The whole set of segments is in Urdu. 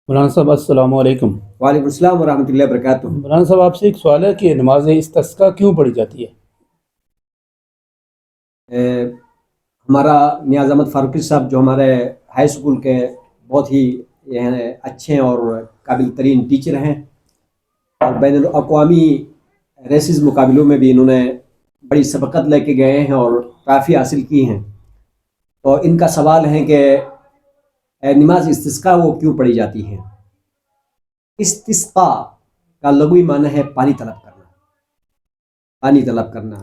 مولانا صاحب السلام علیکم۔ وعلیکم السلام ورحمۃ اللہ وبرکاتہ۔ مولانا صاحب آپ سے ایک سوال ہے کہ نماز استسقاء کیوں پڑھی جاتی ہے؟ ہمارا نیاز احمد فاروقی صاحب جو ہمارے ہائی اسکول کے بہت ہی اچھے اور قابل ترین ٹیچر ہیں، اور بین الاقوامی ریسز مقابلوں میں بھی انہوں نے بڑی سبقت لے کے گئے ہیں اور کافی حاصل کی ہیں۔ تو ان کا سوال ہے کہ نماز استسقاء وہ کیوں پڑھی جاتی ہے؟ استسقاء کا لغوی معنی ہے پانی طلب کرنا، پانی طلب کرنا،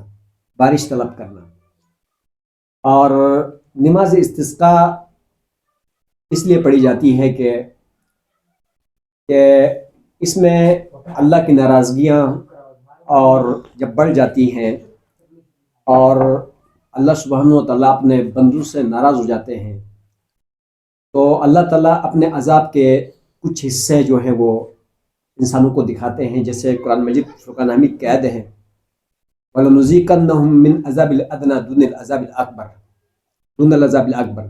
بارش طلب کرنا۔ اور نماز استسقاء اس لیے پڑھی جاتی ہے کہ اس میں اللہ کی ناراضگیاں اور جب بڑھ جاتی ہیں اور اللہ سبحانہ و تعالیٰ اپنے بندوں سے ناراض ہو جاتے ہیں، تو اللہ تعالیٰ اپنے عذاب کے کچھ حصے جو ہیں وہ انسانوں کو دکھاتے ہیں، جیسے قرآن مجید فرقان حمید کے عہد ہیں وَلَنُذِيقَنَّهُم مِّنْ عَذَابِ الْأَدْنَىٰ دُونَ الْعَذَابِ الْأَكْبَرِ دون العذاب الاکبر،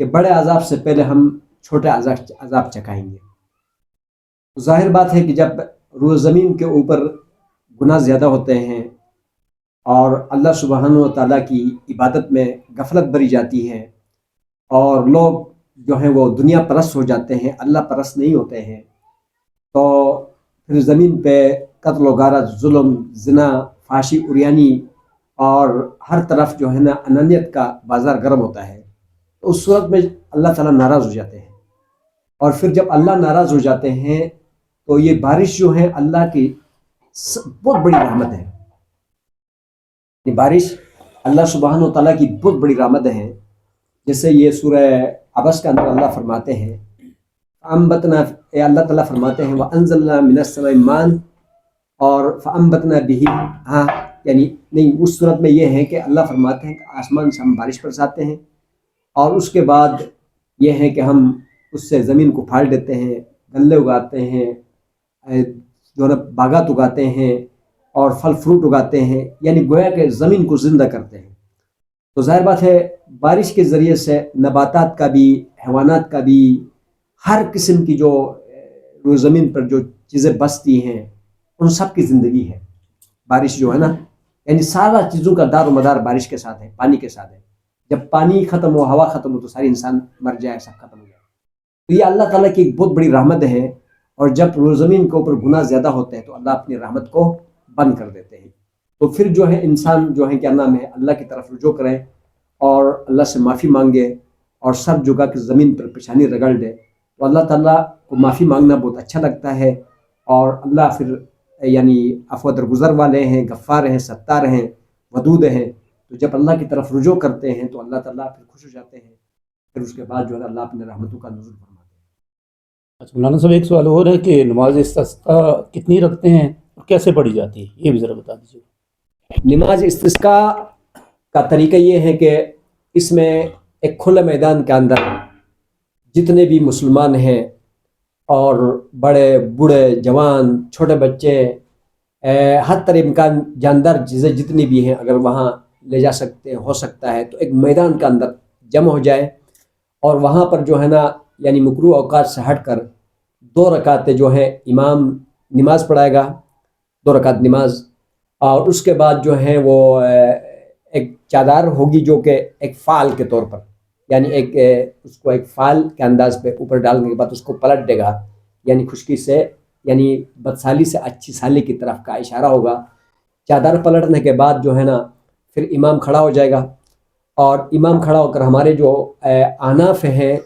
کہ بڑے عذاب سے پہلے ہم چھوٹے عذاب چکھائیں گے۔ ظاہر بات ہے کہ جب روح زمین کے اوپر گناہ زیادہ ہوتے ہیں اور اللہ سبحانہ و تعالیٰ کی عبادت میں غفلت بری جاتی ہے اور لوگ جو ہیں وہ دنیا پرست ہو جاتے ہیں، اللہ پرست نہیں ہوتے ہیں، تو پھر زمین پہ قتل و غارت، ظلم، زنا، فحاشی، عریانی اور ہر طرف جو ہے نا انانیت کا بازار گرم ہوتا ہے۔ تو اس صورت میں اللہ تعالیٰ ناراض ہو جاتے ہیں، اور پھر جب اللہ ناراض ہو جاتے ہیں تو یہ بارش جو ہے اللہ کی بہت بڑی رحمت ہے۔ یہ بارش اللہ سبحانہ و تعالیٰ کی بہت بڑی رحمت ہے، جیسے یہ سورہ عبس کے اندر اللہ فرماتے ہیں اللہ تعالیٰ فرماتے ہیں وَأَنزَلْنَا مِنَ السَّمَاءِ مَاءً، اور فَأَنبَتْنَا بِهِ، یعنی نہیں، اس صورت میں یہ ہے کہ اللہ فرماتے ہیں کہ آسمان سے ہم بارش برساتے ہیں، اور اس کے بعد یہ ہے کہ ہم اس سے زمین کو پھاڑ دیتے ہیں، غلے اگاتے ہیں، جو ہے باغات اگاتے ہیں اور پھل فروٹ اگاتے ہیں، یعنی گویا کہ زمین کو زندہ کرتے ہیں۔ تو ظاہر بات ہے بارش کے ذریعے سے نباتات کا بھی، حیوانات کا بھی، ہر قسم کی جو روز زمین پر جو چیزیں بستی ہیں ان سب کی زندگی ہے۔ بارش جو ہے نا، یعنی سارا چیزوں کا دار و مدار بارش کے ساتھ ہے، پانی کے ساتھ ہے۔ جب پانی ختم ہو، ہوا ختم ہو، تو سارے انسان مر جائے، سب ختم ہو جائے۔ تو یہ اللہ تعالیٰ کی ایک بہت بڑی رحمت ہے، اور جب روز زمین کے اوپر گناہ زیادہ ہوتے ہیں تو اللہ اپنی رحمت کو بند کر دیتے ہیں۔ تو پھر جو ہے انسان جو ہے کیا نام ہے، اللہ کی طرف رجوع کریں اور اللہ سے معافی مانگے اور سب جگہ کی زمین پر پیشانی رگڑ دے، تو اللہ تعالیٰ کو معافی مانگنا بہت اچھا لگتا ہے، اور اللہ پھر یعنی عفو درگزر والے ہیں، غفار ہیں، ستار ہیں، ودود ہیں۔ تو جب اللہ کی طرف رجوع کرتے ہیں تو اللہ تعالیٰ پھر خوش ہو جاتے ہیں، پھر اس کے بعد جو ہے اللہ اپنے رحمتوں کا نزول فرماتے ہیں۔ اچھا مولانا صاحب ایک سوال اور ہے کہ نماز استسقاء کتنی رکھتے ہیں اور کیسے پڑھی جاتی ہے، یہ بھی ذرا بتا دیجیے۔ نماز استسقاء کا طریقہ یہ ہے کہ اس میں ایک کھلے میدان کے اندر جتنے بھی مسلمان ہیں، اور بڑے بوڑھے جوان چھوٹے بچے، ہر طرح امکان جاندار چیزیں جتنی بھی ہیں اگر وہاں لے جا سکتے ہو سکتا ہے تو ایک میدان کے اندر جمع ہو جائے، اور وہاں پر جو ہے نا یعنی مکروہ اوقات سے ہٹ کر 2 رکعتیں جو ہے امام نماز پڑھائے گا، 2 رکعت نماز، اور اس کے بعد جو ہے وہ ایک چادر ہوگی جو کہ ایک فعال کے طور پر، یعنی اس کو ایک فعال کے انداز پہ اوپر ڈالنے کے بعد اس کو پلٹ دے گا، یعنی خشکی سے، یعنی بدسالی سے اچھی سالی کی طرف کا اشارہ ہوگا۔ چادر پلٹنے کے بعد جو ہے نا پھر امام کھڑا ہو جائے گا، اور امام کھڑا ہو کر ہمارے جو احناف ہیں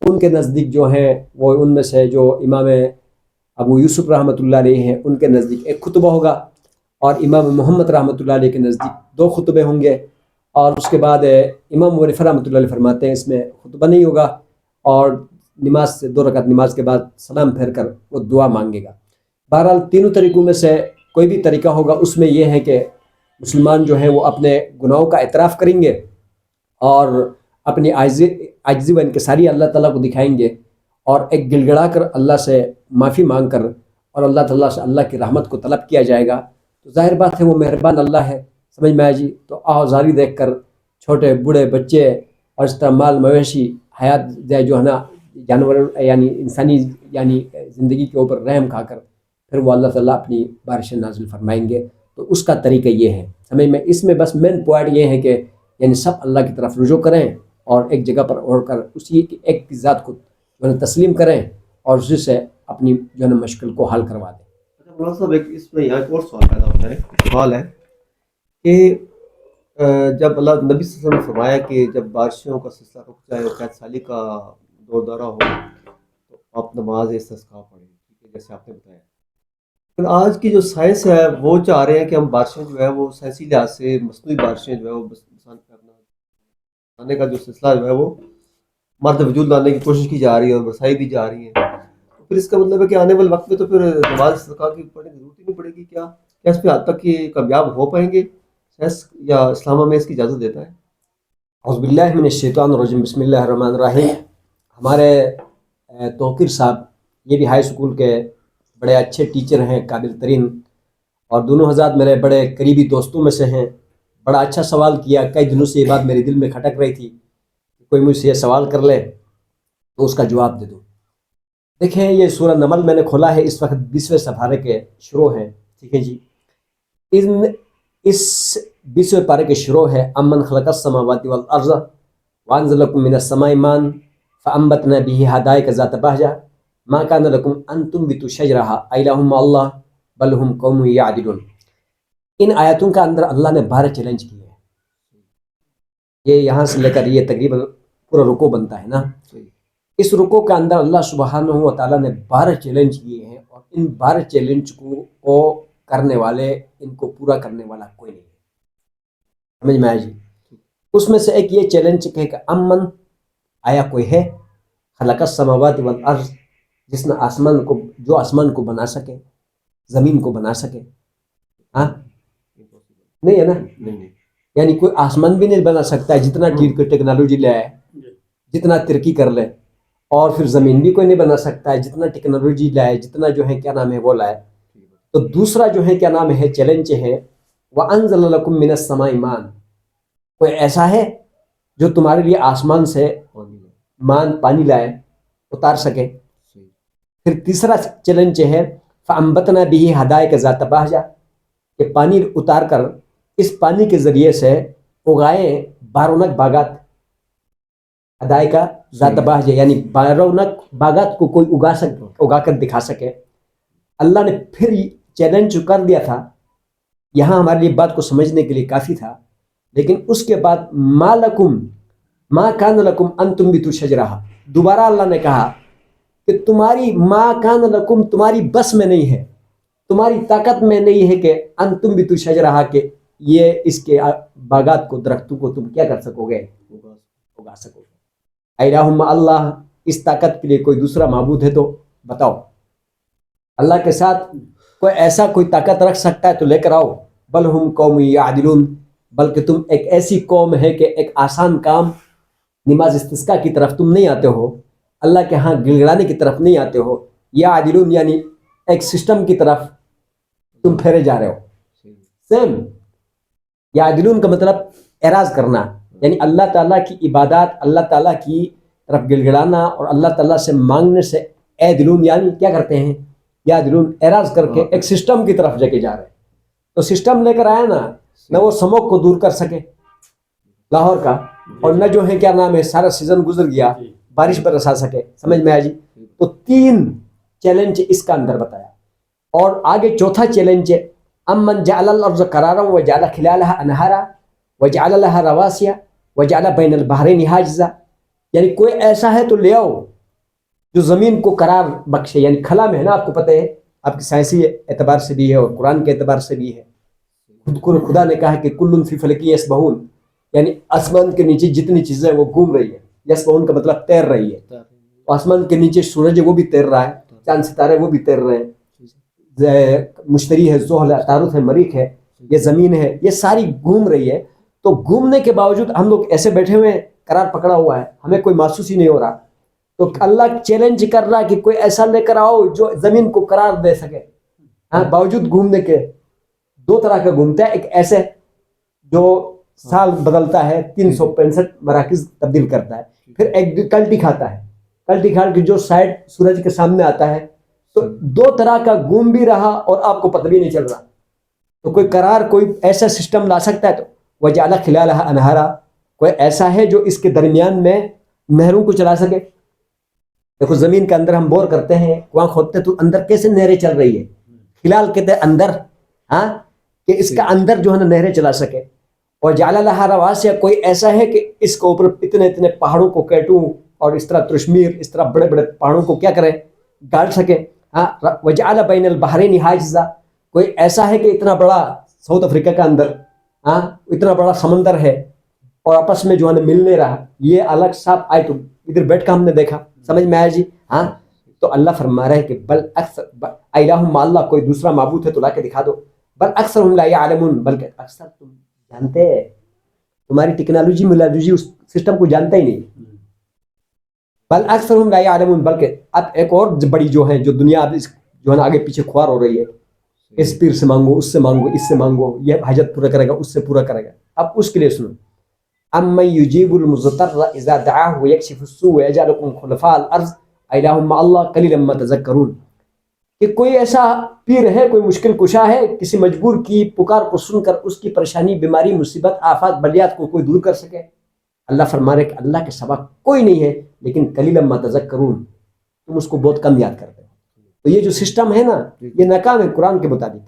ان کے نزدیک جو ہیں وہ ان میں سے جو امام ابو یوسف رحمۃ اللہ علیہ ہیں ان کے نزدیک ایک خطبہ ہوگا، اور امام محمد رحمۃ اللہ علیہ کے نزدیک 2 خطبے ہوں گے، اور اس کے بعد امام ابو حنیفہ رحمۃ اللہ علیہ فرماتے ہیں اس میں خطبہ نہیں ہوگا، اور نماز سے 2 رکعت نماز کے بعد سلام پھیر کر وہ دعا مانگے گا۔ بہرحال تینوں طریقوں میں سے کوئی بھی طریقہ ہوگا، اس میں یہ ہے کہ مسلمان جو ہیں وہ اپنے گناہوں کا اعتراف کریں گے اور اپنی عاجزی و انکساری اللہ تعالیٰ کو دکھائیں گے، اور ایک گڑ گڑا کر اللہ سے معافی مانگ کر اور اللہ تعالیٰ سے اللہ کی رحمت کو طلب کیا جائے گا۔ تو ظاہر بات ہے وہ مہربان اللہ ہے، سمجھ میں آئے جی؟ تو آوازاری دیکھ کر چھوٹے بوڑھے بچے اور اس طرح مال مویشی حیات جو ہے نا جانور یعنی انسانی یعنی زندگی کے اوپر رحم کھا کر پھر وہ اللہ تعالیٰ اپنی بارشیں نازل فرمائیں گے. تو اس کا طریقہ یہ ہے سمجھ میں. اس میں بس مین پوائنٹ یہ ہے کہ یعنی سب اللہ کی طرف رجوع کریں اور ایک جگہ پر اڑ کر اسی ایک کی ذات کو جو ہے تسلیم کریں اور اسی سے اپنی جو ہے نا مشکل کو حل کروا دیں. مولانا صاحب ایک اس میں یہاں ایک اور سوال پیدا ہوتا ہے. سوال ہے کہ جب اللہ نبی صلی اللہ علیہ وسلم نے فرمایا کہ جب بارشوں کا سلسلہ رک جائے اور 5 سالی کا دور دورہ ہو تو آپ نماز استسقاء پڑھیں, ٹھیک ہے, جیسے آپ نے بتایا. لیکن آج کی جو سائنس ہے وہ چاہ رہے ہیں کہ ہم بارشیں جو ہے وہ سائنسی لحاظ سے مصنوعی بارشیں جو ہے وہ انسان کرنا آنے کا جو سلسلہ جو ہے وہ مرد وجود لانے کی کوشش کی جا رہی ہے اور برسائی بھی جا رہی ہیں. پھر اس کا مطلب ہے کہ آنے والے وقت میں تو پھر نماز استسقاء کی پڑھنے کی ضرورت ہی نہیں پڑے گی. کیا اس پہ حد تک کہ کامیاب ہو پائیں گے سائنس یا اسلام میں اس کی اجازت دیتا ہے؟ اعوذ باللہ من الشیطان الرجیم, بسم اللہ الرحمن الرحیم. ہمارے توقیر صاحب یہ بھی ہائی اسکول کے بڑے اچھے ٹیچر ہیں, قابل ترین, اور دونوں حضرات میرے بڑے قریبی دوستوں میں سے ہیں. بڑا اچھا سوال کیا, کئی دنوں سے یہ بات میرے دل میں کھٹک رہی تھی کوئی مجھ سے یہ سوال کر لے تو اس کا جواب دے دوں. دیکھیں یہ سورہ نمل میں نے کھولا ہے, اس وقت 20ویں سپارے کے شروع ہیں, ٹھیک ہے جی. اس 20ویں پارے کے شروع ہے امن خلق السماوات والارض وانزل لکم من السماء ماء فانبتنا به حدائق ذات بہجہ ما کان لکم ان تنبتوا شجرہا الہ مع اللہ بل ہم قوم یعدلون. ان آیاتوں کا اندر اللہ نے 12 چیلنج کیے ہیں. یہ یہاں سے لے کر یہ تقریباً پورا رکوع بنتا ہے نا. اس رکوع کے اندر اللہ سبحانہ و تعالیٰ نے 12 چیلنج کیے ہیں, اور ان 12 چیلنج کو کرنے والے, ان کو پورا کرنے والا کوئی نہیں ہے. سمجھ میں آیا جی؟ اس میں سے ایک یہ چیلنج کہ امن, آیا کوئی ہے, خلق السماوات والارض, جس نے آسمان کو, جو آسمان کو بنا سکے, زمین کو بنا سکے. ہاں نہیں ہے نا, یعنی کوئی آسمان بھی نہیں بنا سکتا ہے جتنا ٹیکنالوجی لے آئے, جتنا ترقی کر لے, اور پھر زمین بھی کوئی نہیں بنا سکتا ہے جتنا ٹیکنالوجی لائے, جتنا جو ہے کیا نام ہے وہ لائے. تو دوسرا جو ہے کیا نام ہے چیلنج ہے وَأَنزَلَ لَكُم مِّنَ السَّمَاءِ مَاءً, کوئی ایسا ہے جو تمہارے لیے آسمان سے پانی لائے, اتار سکے. پھر تیسرا چیلنج ہے فَأَنبَتْنَا بِهِ حَدَائِقَ ذَاتَ بَہْجَةٍ, کہ پانی اتار کر اس پانی کے ذریعے سے اگائیں بارونق باغات. حدائق ذات بہجہ یعنی بارونق باغات کو کوئی اگا کر دکھا سکے. اللہ نے پھر چیلنج کر دیا تھا, یہاں ہمارے لیے بات کو سمجھنے کے لیے کافی تھا, لیکن اس کے بعد ما لکم ما کان لکم ان تنبتوا شجرہا, دوبارہ اللہ نے کہا کہ تمہاری ما کان لکم, تمہاری بس میں نہیں ہے, تمہاری طاقت میں نہیں ہے کہ ان تنبتوا شجرہا, کہ یہ اس کے باغات کو, درختوں کو تم کیا کر سکو گے, اگا سکو گے. الہ مع اللہ, اس طاقت کے لیے کوئی دوسرا معبود ہے تو بتاؤ. اللہ کے ساتھ کوئی ایسا کوئی طاقت رکھ سکتا ہے تو لے کر آؤ. بل ہم قوم یعدلون, بلکہ تم ایک ایسی قوم ہے کہ ایک آسان کام نماز استسقاء کی طرف تم نہیں آتے ہو, اللہ کے ہاں گڑگڑانے کی طرف نہیں آتے ہو. یعدلون یعنی ایک سسٹم کی طرف تم پھیرے جا رہے ہو. سیم یعدلون کا مطلب اعراض کرنا, یعنی اللہ تعالیٰ کی عبادات, اللہ تعالیٰ کی طرف گڑگڑانا اور اللہ تعالیٰ سے مانگنے سے اے دلون یعنی کیا کرتے ہیں, یا دلون اعراض کر کے ایک سسٹم کی طرف لے کے جا رہے ہیں. تو سسٹم لے کر آیا نا, نہ وہ سموک کو دور کر سکے لاہور کا, اور نہ جو ہے کیا نام ہے سارا سیزن گزر گیا بارش پر رسا سکے. سمجھ میں آیا جی؟ تو 3 چیلنج اس کا اندر بتایا. اور آگے چوتھا چیلنج ہے امن جعل الارض قرارا وجعل خلالها انہارا وجعل لها رواسیا وجعل بین البحرین حاجزا, یعنی کوئی ایسا ہے تو لے آؤ جو زمین کو قرار بخشے. یعنی خلا میں ہے نا, آپ کو پتہ ہے, آپ کی سائنسی اعتبار سے بھی ہے اور قرآن کے اعتبار سے بھی ہے. خدا نے کہا کہ کل فی فلک یسبحون, یعنی آسمان کے نیچے جتنی چیزیں وہ گھوم رہی ہے. یسبحون کا مطلب تیر رہی ہے. آسمان کے نیچے سورج وہ بھی تیر رہا ہے, چاند ستارے وہ بھی تیر رہے ہیں, مشتری ہے, زحل ہے, عطارد ہے, مریخ ہے, یہ زمین ہے, یہ ساری گھوم رہی ہے. تو گھومنے کے باوجود ہم لوگ ایسے بیٹھے ہوئے ہیں, قرار پکڑا ہوا ہے, ہمیں کوئی محسوس ہی نہیں ہو رہا. تو اللہ چیلنج کر رہا کہ کوئی ایسا لے کر آؤ جو زمین کو قرار دے سکے. ہاں, باوجود گھومنے کے 2 طرح کا گھومتا ہے. ایک ایسے جو سال بدلتا ہے, 365 مراکز تبدیل کرتا ہے. پھر ایک کلٹی کھاتا ہے, الٹی کھال کے جو سائڈ سورج کے سامنے آتا ہے تو دو طرح کا گھوم بھی رہا اور آپ کو پتہ بھی نہیں چل رہا. تو کوئی قرار کوئی ایسا سسٹم لا سکتا ہے. تو وجعل خلالها انہارا، کوئی ایسا ہے جو اس کے درمیان میں نہروں کو چلا سکے. دیکھو زمین کے اندر ہم بور کرتے ہیں، کنواں کھودتے تو اندر کیسے نہریں چل رہی ہے. خلال کہتے ہیں اندر، ہاں، کہ اس کا اندر جو ہے نا نہریں چلا سکے. اور جعل لها رواسیا، کوئی ایسا ہے کہ اس کے اوپر اتنے اتنے پہاڑوں کو کیٹوں اور اس طرح ترشمیر، اس طرح بڑے بڑے پہاڑوں کو کیا کرے، گاڑ سکے. ہاں، وجعل بین البحرین حاجزا، کوئی ایسا ہے کہ اتنا بڑا ساؤتھ افریقہ کا اندر، ہاں، اتنا بڑا سمندر ہے اور آپس میں جو ہے نا مل نہیں رہا. یہ الگ صاحب آئے تو ادھر بیٹھ کا ہم نے دیکھا، سمجھ میں آیا جی. ہاں، تو اللہ فرما رہا ہے کہ بل اکثر الہ مع اللہ، کوئی دوسرا معبود ہے تو لا کے دکھا دو. بل اکثرهم لا يعلمون، بلکہ اکثر تم جانتے ہیں، تمہاری ٹیکنالوجی ملالوجی اس سسٹم کو جانتا ہی نہیں. بل اکثرهم لا يعلمون، بلکہ اب ایک اور بڑی جو ہے جو دنیا اب جو ہے نا آگے پیچھے خوار ہو رہی ہے. اس پیر سے مانگو، اس سے مانگو، اس سے مانگو، یہ حاجت پورا کرے گا، اس سے پورا کرے گا. اب اس کے لیے سنو، امن یجیب المضطر اذا دعاه ویکشف السوء ویجعلکم خلفاء الارض الہ مع اللہ قلیلا ما تذکرون. کہ کوئی ایسا پیر ہے، کوئی مشکل کشا ہے، کسی مجبور کی پکار کو سن کر اس کی پریشانی، بیماری، مصیبت، آفات، بلیات کو کوئی دور کر سکے. اللہ فرما رہے کہ اللہ کے سوا کوئی نہیں ہے، لیکن قلیلا ما تذکرون، تم اس کو بہت کم یاد کرتے ہو. تو یہ جو سسٹم ہے نا، یہ ناکام ہے قرآن کے مطابق.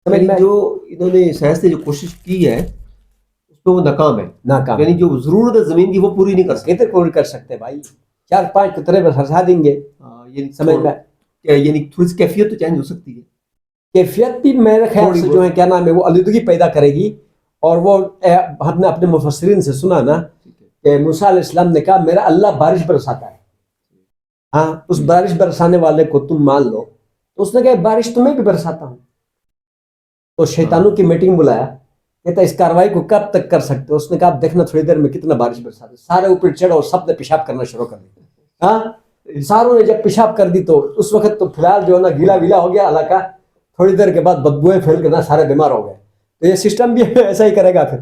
سمجھ میں جو انہوں نے سائنس نے جو کوشش کی ہے اس پہ وہ ناکام ہے. ناکام، یعنی جو ضرورت ہے زمین کی وہ پوری نہیں کر سکتے. کتنے کو کر سکتے بھائی، 4-5 قطرے بس ہرسا دیں گے. یعنی سمجھ میں یعنی تھوڑی سی کیفیت تو چینج ہو سکتی ہے. کیفیت بھی میرے خیال سے جو ہے کیا نام ہے وہ آلودگی پیدا کرے گی. اور وہ ہم نے اپنے مفسرین سے سنا نا کہ موسیٰ علیہ السلام نے کہا میرا اللہ بارش برساتا ہے، ہاں، اس بارش برسانے والے کو تم مان لو. تو اس نے کہا بارش تمہیں بھی برساتا ہوں. تو شیطانوں کی میٹنگ بلایا، کہتا اس کاروائی کو کب تک کر سکتے ہو؟ اس نے کہا آپ دیکھنا تھوڑی دیر میں کتنا بارش برساتے. سارے اوپر چڑھو، سب نے پیشاب کرنا شروع کر دیا. ہاں، ساروں نے جب پیشاب کر دی تو اس وقت تو فی الحال جو ہے نا گیلا ویلا ہو گیا علاقہ. تھوڑی دیر کے بعد بدبوئیں پھیل کے نا سارے بیمار ہو گئے. تو یہ سسٹم بھی ایسا ہی کرے گا پھر.